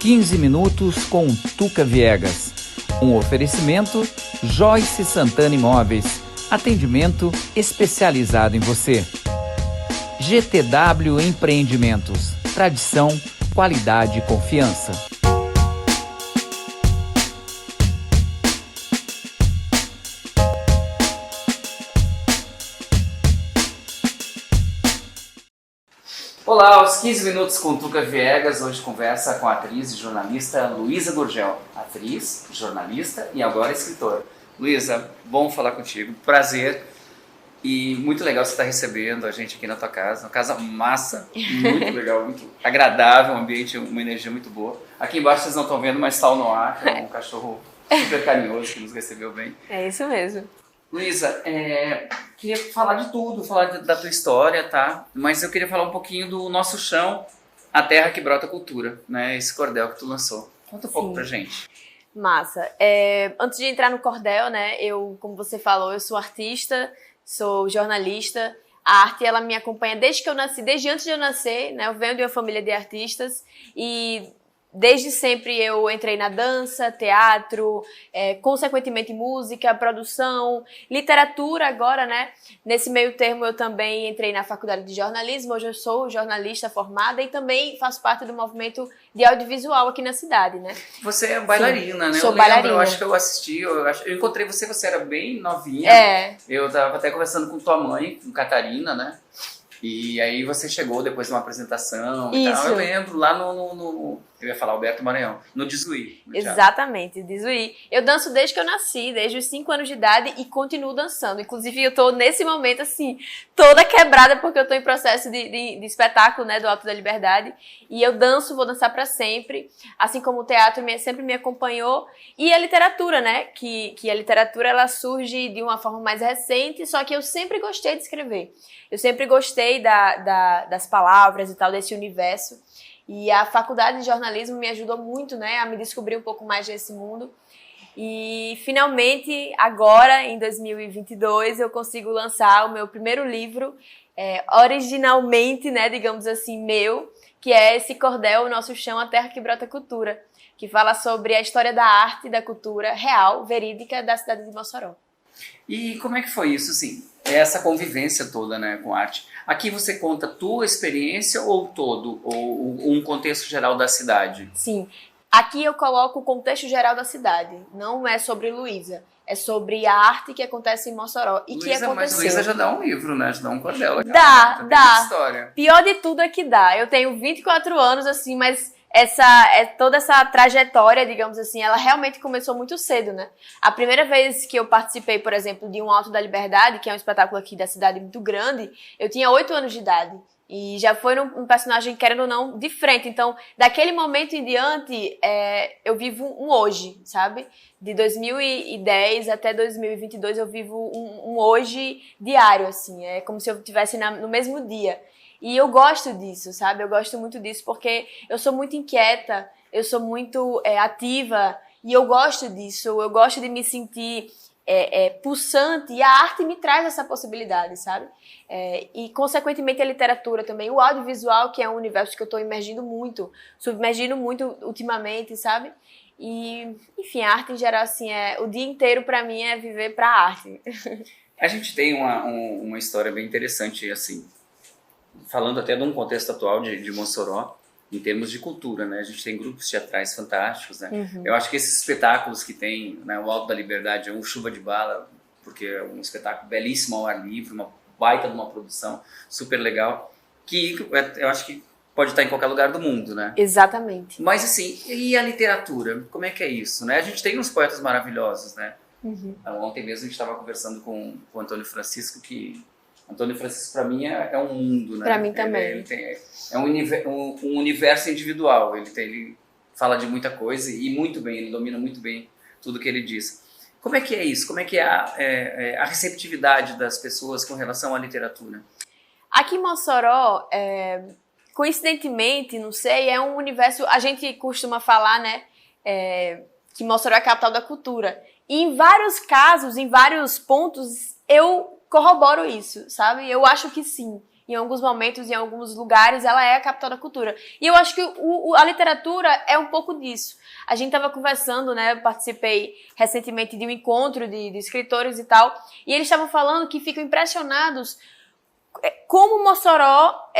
15 minutos com Tuca Viegas. Um oferecimento Joyce Santana Imóveis. Atendimento especializado em você. GTW Empreendimentos. Tradição, qualidade e confiança. Olá, aos 15 minutos com Tuca Viegas, hoje conversa com a atriz e jornalista Luísa Gurgel. Atriz, jornalista e agora escritora. Luísa, bom falar contigo, prazer e muito legal você estar recebendo a gente aqui na tua casa. Uma casa massa, muito legal, muito agradável, um ambiente, uma energia muito boa. Aqui embaixo vocês não estão vendo, mas está o Noah, que é um cachorro super carinhoso que nos recebeu bem. É isso mesmo. Luísa, queria falar de tudo, falar da tua história, tá? Mas eu queria falar um pouquinho do Nosso Chão, a terra que brota cultura, né? Esse cordel que tu lançou. Conta um pouco pra gente. Massa. Antes de entrar no cordel, né? Como você falou, eu sou artista, sou jornalista. A arte, ela me acompanha desde que eu nasci, desde antes de eu nascer, né? Eu venho de uma família de artistas e desde sempre eu entrei na dança, teatro, consequentemente música, produção, literatura agora, né? Nesse meio termo eu também entrei na faculdade de jornalismo, hoje eu sou jornalista formada e também faço parte do movimento de audiovisual aqui na cidade, né? Você é bailarina, Sim, né? Sou bailarina. Eu acho que eu assisti, eu encontrei você era bem novinha. Eu estava até conversando com tua mãe, com Catarina, né? E aí você chegou depois de uma apresentação e tal. Eu lembro lá no eu ia falar Alberto Maranhão, no Dizuí. Exatamente, Dizuí. Eu danço desde que eu nasci, desde os 5 anos de idade e continuo dançando. Inclusive eu tô nesse momento assim, toda quebrada porque eu tô em processo de espetáculo, né, do Alto da Liberdade. E eu danço, vou dançar pra sempre. Assim como o teatro sempre me acompanhou. E a literatura, né, que a literatura ela surge de uma forma mais recente, só que eu sempre gostei de escrever. Eu sempre gostei das palavras e tal, desse universo. E a faculdade de jornalismo me ajudou muito, né, a me descobrir um pouco mais desse mundo. E, finalmente, agora, em 2022, eu consigo lançar o meu primeiro livro, originalmente, né, digamos assim, meu, que é esse cordel, O Nosso Chão, a Terra que Brota Cultura, que fala sobre a história da arte e da cultura real, verídica, da cidade de Mossoró. E como é que foi isso, assim? Essa convivência toda, né, com arte. Aqui você conta a tua experiência ou todo? Ou um contexto geral da cidade? Sim. Aqui eu coloco o contexto geral da cidade. Não é sobre Luísa. É sobre a arte que acontece em Mossoró. E que aconteceu. Mas Luísa já dá um livro, né? Já dá um cordel. Legal, dá, né? dá. História. Pior de tudo é que dá. Eu tenho 24 anos, assim, mas toda essa trajetória, digamos assim, ela realmente começou muito cedo, né? A primeira vez que eu participei, por exemplo, de um Alto da Liberdade, que é um espetáculo aqui da cidade muito grande, eu tinha 8 anos de idade. E já foi um personagem, querendo ou não, de frente. Então, daquele momento em diante, eu vivo um hoje, sabe? De 2010 até 2022, eu vivo um hoje diário, assim. É como se eu estivesse no mesmo dia. E eu gosto disso, sabe? Eu gosto muito disso porque eu sou muito inquieta, eu sou muito ativa e eu gosto disso. Eu gosto de me sentir pulsante e a arte me traz essa possibilidade, sabe? E, consequentemente, a literatura também. O audiovisual, que é um universo que eu estou submergindo muito ultimamente, sabe? E, enfim, a arte em geral, assim, o dia inteiro pra mim é viver pra arte. A gente tem uma história bem interessante, assim, falando até de um contexto atual de Mossoró, em termos de cultura, né? A gente tem grupos teatrais fantásticos, né? Uhum. Eu acho que esses espetáculos que tem, né, o Alto da Liberdade, o Chuva de Bala, porque é um espetáculo belíssimo ao ar livre, uma baita de uma produção super legal, que eu acho que pode estar em qualquer lugar do mundo, né? Exatamente. Mas assim, e a literatura? Como é que é isso, né? A gente tem uns poetas maravilhosos, né? Uhum. Ontem mesmo a gente estava conversando com o Antônio Francisco, que Antônio Francisco, para mim, é um mundo, né? Para mim também. É um universo individual. Ele fala de muita coisa e muito bem, ele domina muito bem tudo que ele diz. Como é que é isso? Como é que é a receptividade das pessoas com relação à literatura? Aqui em Mossoró, coincidentemente, não sei, é um universo... A gente costuma falar, né, que Mossoró é a capital da cultura. E em vários casos, em vários pontos, eu corroboro isso, sabe? Eu acho que sim. em alguns momentos, em alguns lugares, ela é a capital da cultura. E eu acho que a literatura é um pouco disso. A gente estava conversando, né, eu participei recentemente de um encontro de escritores e tal, e eles estavam falando que ficam impressionados como Mossoró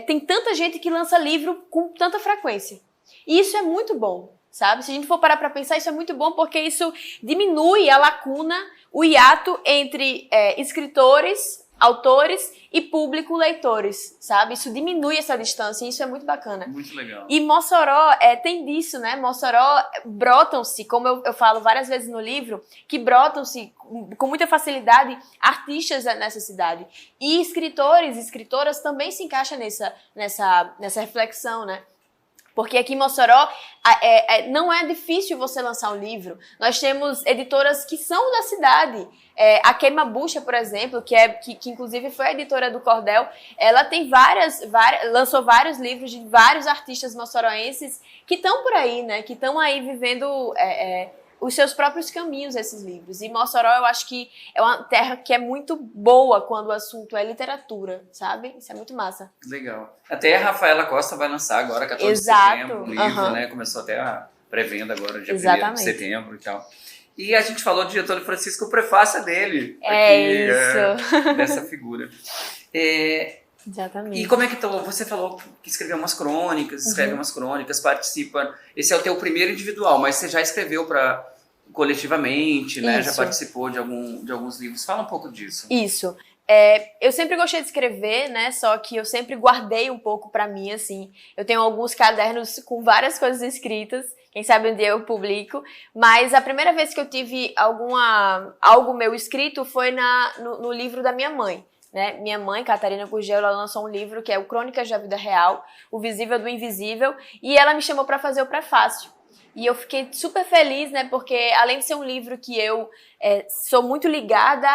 tem tanta gente que lança livro com tanta frequência. E isso é muito bom, sabe? Se a gente for parar para pensar, isso é muito bom porque isso diminui a lacuna, o hiato entre escritores, autores e público leitores, sabe? Isso diminui essa distância e isso é muito bacana. Muito legal. E Mossoró tem disso, né? Mossoró brotam-se, como eu falo várias vezes no livro, que brotam-se com muita facilidade artistas nessa cidade. E escritores e escritoras também se encaixam nessa reflexão, né? Porque aqui em Mossoró não é difícil você lançar um livro. Nós temos editoras que são da cidade. A Queima Bucha, por exemplo, que inclusive foi a editora do Cordel, ela tem lançou vários livros de vários artistas moçoroenses que estão por aí, né? Que estão aí vivendo os seus próprios caminhos, esses livros. E Mossoró, eu acho que é uma terra que é muito boa quando o assunto é literatura, sabe? Isso é muito massa. Legal. Até a Rafaela Costa vai lançar agora, 14 de setembro, um livro, né? Começou até a pré-venda agora, dia 1º de setembro e tal. E a gente falou de Antônio Francisco, o prefácio dele. Isso. Dessa figura. Exatamente. E como é que você falou que escreveu umas crônicas, escreve umas crônicas, participa. Esse é o teu primeiro individual, mas você já escreveu coletivamente, né? Isso. Já participou de alguns livros. Fala um pouco disso. Isso. Eu sempre gostei de escrever, né? Só que eu sempre guardei um pouco pra mim, assim. Eu tenho alguns cadernos com várias coisas escritas. Quem sabe um dia eu publico. Mas a primeira vez que eu tive algo meu escrito foi no livro da minha mãe. Né? Minha mãe, Catarina Gurgel, ela lançou um livro que é o Crônicas da Vida Real, O Visível do Invisível, e ela me chamou para fazer o prefácio. E eu fiquei super feliz, né? Porque além de ser um livro que eu sou muito ligada,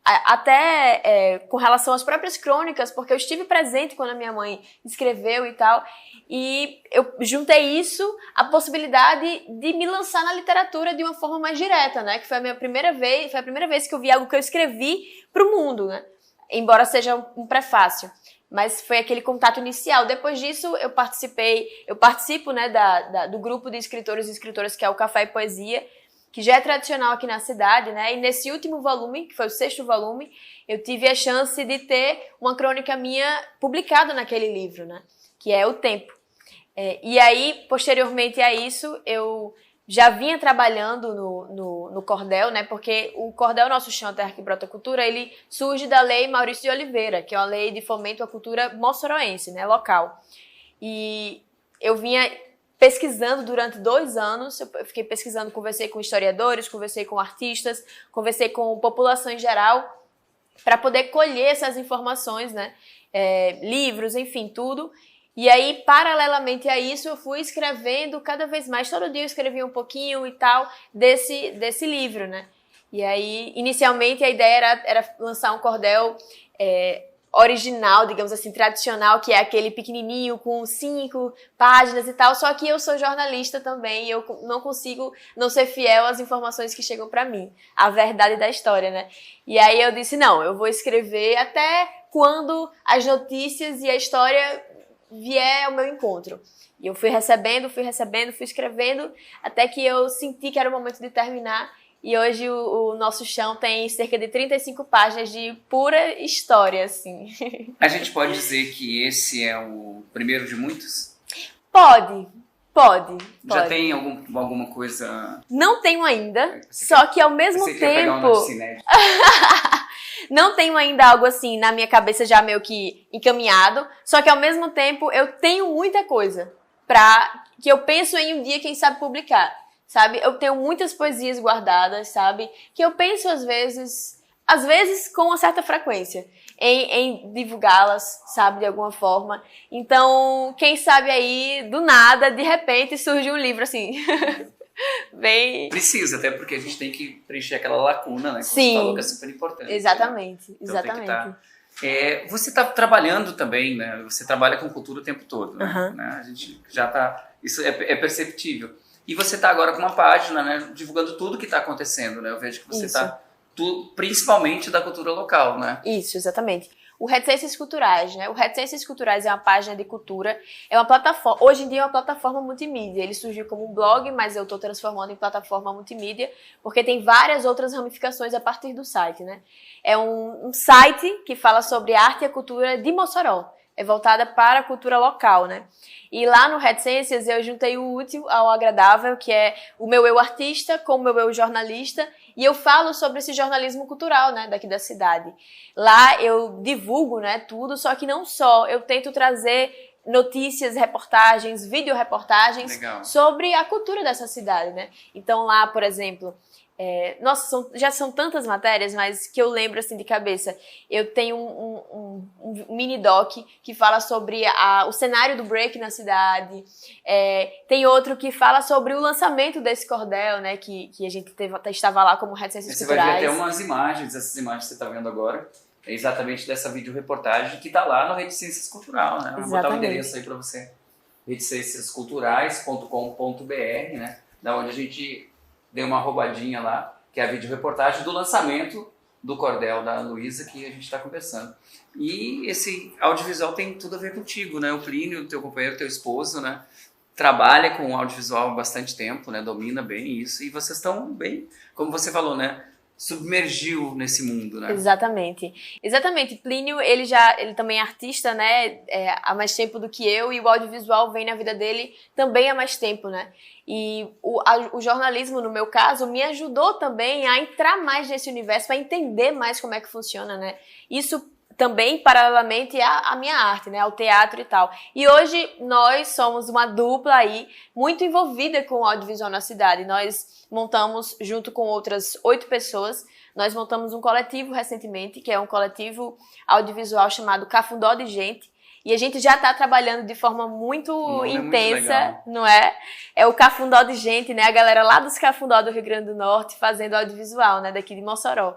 até com relação às próprias crônicas, porque eu estive presente quando a minha mãe escreveu e tal, e eu juntei isso à possibilidade de me lançar na literatura de uma forma mais direta, né? Que foi a primeira vez que eu vi algo que eu escrevi para o mundo, né? Embora seja um prefácio, mas foi aquele contato inicial. Depois disso, eu participo, né, do grupo de escritores e escritoras que é o Café e Poesia, que já é tradicional aqui na cidade, né? E nesse último volume, que foi o 6º volume, eu tive a chance de ter uma crônica minha publicada naquele livro, né? Que é O Tempo. E aí, posteriormente a isso, eu já vinha trabalhando no Cordel, né? Porque o Cordel Nosso Chão, Terra que Brota Cultura, ele surge da Lei Maurício de Oliveira, que é uma lei de fomento à cultura moçoroense, né? Local. E eu vinha pesquisando durante 2 anos, eu fiquei pesquisando, conversei com historiadores, conversei com artistas, conversei com população em geral, para poder colher essas informações, né? Livros, enfim, tudo. E aí, paralelamente a isso, eu fui escrevendo cada vez mais. Todo dia eu escrevia um pouquinho e tal desse livro, né? E aí, inicialmente, a ideia era lançar um cordel original, digamos assim, tradicional, que é aquele pequenininho com 5 páginas e tal. Só que eu sou jornalista também e eu não consigo não ser fiel às informações que chegam pra mim. A verdade da história, né? E aí eu disse, não, eu vou escrever até quando as notícias e a história vier ao meu encontro. E eu fui recebendo, fui escrevendo, até que eu senti que era o momento de terminar. E hoje o Nosso Chão tem cerca de 35 páginas de pura história, assim. A gente pode dizer que esse é o primeiro de muitos? Pode. Já tem alguma coisa... Não tenho ainda, só que ao mesmo tempo... Pegar uma notícia inédita. Não tenho ainda algo assim na minha cabeça já meio que encaminhado, só que ao mesmo tempo eu tenho muita coisa que eu penso em um dia, quem sabe, publicar, sabe? Eu tenho muitas poesias guardadas, sabe? Que eu penso às vezes com uma certa frequência, em divulgá-las, sabe? De alguma forma. Então, quem sabe aí, do nada, de repente, surge um livro assim... Bem... Precisa, até porque a gente tem que preencher aquela lacuna, né? Que Sim, você falou que é super importante. Exatamente, né? exatamente. Você está trabalhando também, né? Você trabalha com cultura o tempo todo, né? A gente já está... Isso é perceptível. E você está agora com uma página, né? Divulgando tudo que está acontecendo, né? Eu vejo que você está... Principalmente da cultura local, né? Isso, exatamente. o Reticências Culturais, né? O Reticências Culturais é uma página de cultura, é uma plataforma, hoje em dia é uma plataforma multimídia. Ele surgiu como um blog, mas eu estou transformando em plataforma multimídia, porque tem várias outras ramificações a partir do site, né? É um site que fala sobre arte e a cultura de Mossoró. É voltada para a cultura local, né? E lá no Reticências eu juntei o útil ao agradável, que é o meu eu artista com o meu eu jornalista, e eu falo sobre esse jornalismo cultural, né, daqui da cidade. Lá eu divulgo, né, tudo, só que não só, eu tento trazer notícias, reportagens, videoreportagens sobre a cultura dessa cidade, né? Então lá, por exemplo, nossa, já são tantas matérias, mas que eu lembro assim de cabeça. Eu tenho um mini doc que fala sobre o cenário do break na cidade. Tem outro que fala sobre o lançamento desse cordel, né? Que a gente estava lá como Reticências Culturais. Você vai ver até umas imagens, essas imagens que você está vendo agora. É exatamente dessa videoreportagem que está lá no Reticências Cultural, né? Vou botar o endereço aí para você. reticenciasculturais.com.br, né? Da onde a gente deu uma roubadinha lá, que é a videoreportagem do lançamento do cordel da Luísa, que a gente está conversando. E esse audiovisual tem tudo a ver contigo, né? O Plínio, teu companheiro, teu esposo, né? Trabalha com audiovisual há bastante tempo, né? Domina bem isso. E vocês estão bem, como você falou, né? Submergiu nesse mundo, né? Exatamente. Plínio, ele também é artista, né? Há mais tempo do que eu, e o audiovisual vem na vida dele também há mais tempo, né? E o jornalismo, no meu caso, me ajudou também a entrar mais nesse universo, a entender mais como é que funciona, né? Isso também paralelamente à minha arte, né? Ao teatro e tal. E hoje nós somos uma dupla aí muito envolvida com o audiovisual na cidade. Nós montamos, junto com outras 8 pessoas, nós montamos um coletivo recentemente, que é um coletivo audiovisual chamado Cafundó de Gente. E a gente já está trabalhando de forma muito intensa, não é? É o Cafundó de Gente, né? A galera lá dos Cafundó do Rio Grande do Norte fazendo audiovisual, né? Daqui de Mossoró.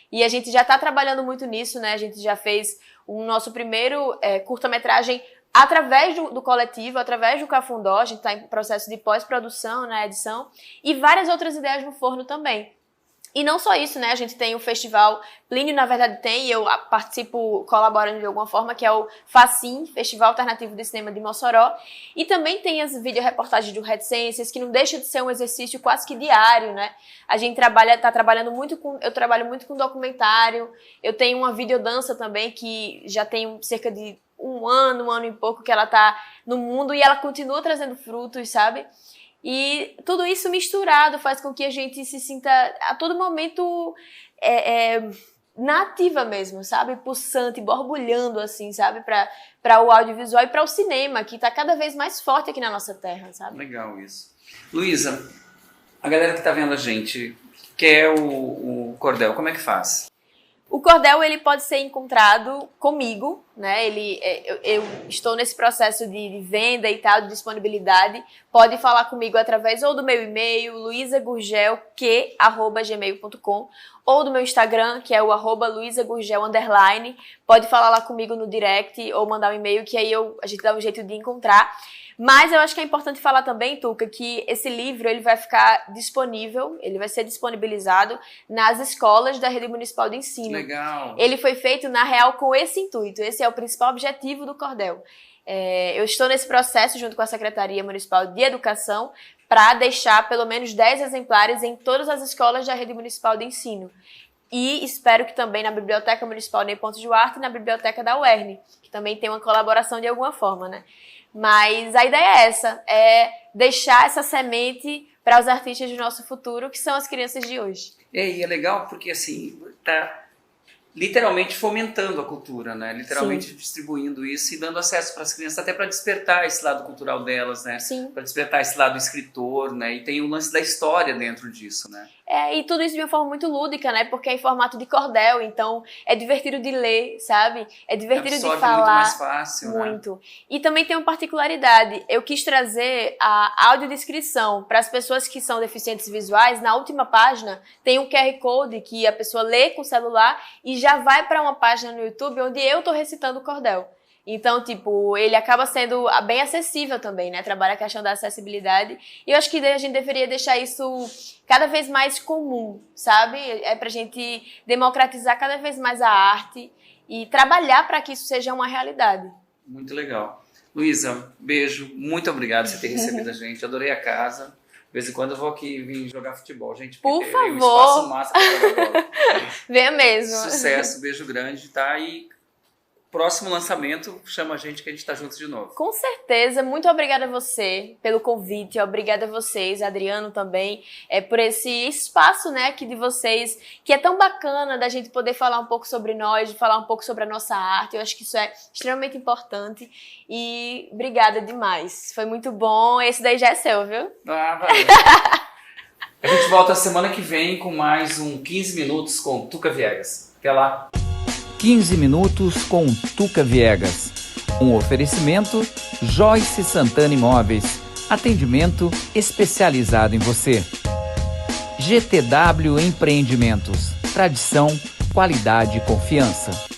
E a gente já está trabalhando muito nisso, né? A gente já fez o nosso primeiro curta-metragem através do coletivo, através do Cafundó. A gente está em processo de pós-produção, né? Edição. E várias outras ideias no forno também. E não só isso, né? A gente tem o festival, Plínio, na verdade, tem, e eu participo colaborando de alguma forma, que é o FACIM, Festival Alternativo de Cinema de Mossoró. E também tem as videoreportagens do Reticências, que não deixa de ser um exercício quase que diário, né? A gente tá trabalhando muito eu trabalho muito com documentário. Eu tenho uma videodança também, que já tem cerca de um ano e pouco que ela tá no mundo, e ela continua trazendo frutos, sabe? E tudo isso misturado faz com que a gente se sinta a todo momento na ativa mesmo, sabe? Pulsante, borbulhando assim, sabe? Para o audiovisual e para o cinema, que está cada vez mais forte aqui na nossa terra, sabe? Legal isso. Luísa, a galera que está vendo a gente quer o cordel, como é que faz? O cordel, ele pode ser encontrado comigo, né? Eu estou nesse processo de venda e tal, de disponibilidade. Pode falar comigo através ou do meu e-mail, luisagurgel@gmail.com, ou do meu Instagram, que é o @luisagurgel_. Pode falar lá comigo no direct ou mandar um e-mail, que aí a gente dá um jeito de encontrar. Mas eu acho que é importante falar também, Tuca, que esse livro ele vai ficar disponível, ele vai ser disponibilizado nas escolas da Rede Municipal de Ensino. Legal! Ele foi feito, na real, com esse intuito. Esse é o principal objetivo do cordel. Eu estou nesse processo, junto com a Secretaria Municipal de Educação, para deixar pelo menos 10 exemplares em todas as escolas da Rede Municipal de Ensino. E espero que também na Biblioteca Municipal Ney Pontes Duarte e na Biblioteca da UERN, que também tem uma colaboração de alguma forma, né? Mas a ideia é essa, é deixar essa semente para os artistas do nosso futuro, que são as crianças de hoje. E é legal porque, assim, tá literalmente fomentando a cultura, né? Literalmente Sim. distribuindo isso e dando acesso para as crianças, até para despertar esse lado cultural delas, né? Para despertar esse lado escritor, né? E tem o lance da história dentro disso, né? E tudo isso de uma forma muito lúdica, né? Porque é em formato de cordel, então é divertido de ler, sabe? É divertido de falar. Muito mais fácil, muito. Né? E também tem uma particularidade. Eu quis trazer a audiodescrição para as pessoas que são deficientes visuais. Na última página tem um QR Code que a pessoa lê com o celular e já vai para uma página no YouTube onde eu tô recitando o cordel. Então, tipo, ele acaba sendo bem acessível também, né? Trabalha a questão da acessibilidade. E eu acho que a gente deveria deixar isso cada vez mais comum, sabe? É pra gente democratizar cada vez mais a arte e trabalhar para que isso seja uma realidade. Muito legal. Luísa, beijo, muito obrigado por você ter recebido a gente, adorei a casa. De vez em quando eu vou aqui vir jogar futebol, gente. Por favor. Um espaço massa para jogar bola. Venha mesmo. Sucesso, beijo grande, tá? E próximo lançamento, chama a gente que a gente tá junto de novo. Com certeza. Muito obrigada a você pelo convite. Obrigada a vocês, Adriano também, por esse espaço, né, aqui de vocês, que é tão bacana da gente poder falar um pouco sobre nós, de falar um pouco sobre a nossa arte. Eu acho que isso é extremamente importante. E obrigada demais. Foi muito bom. Esse daí já é seu, viu? Ah, valeu. A gente volta semana que vem com mais um 15 Minutos com Tuca Viegas. Até lá. 15 Minutos com Tuca Viegas. Um oferecimento Joyce Santana Imóveis. Atendimento especializado em você. GTW Empreendimentos. Tradição, qualidade e confiança.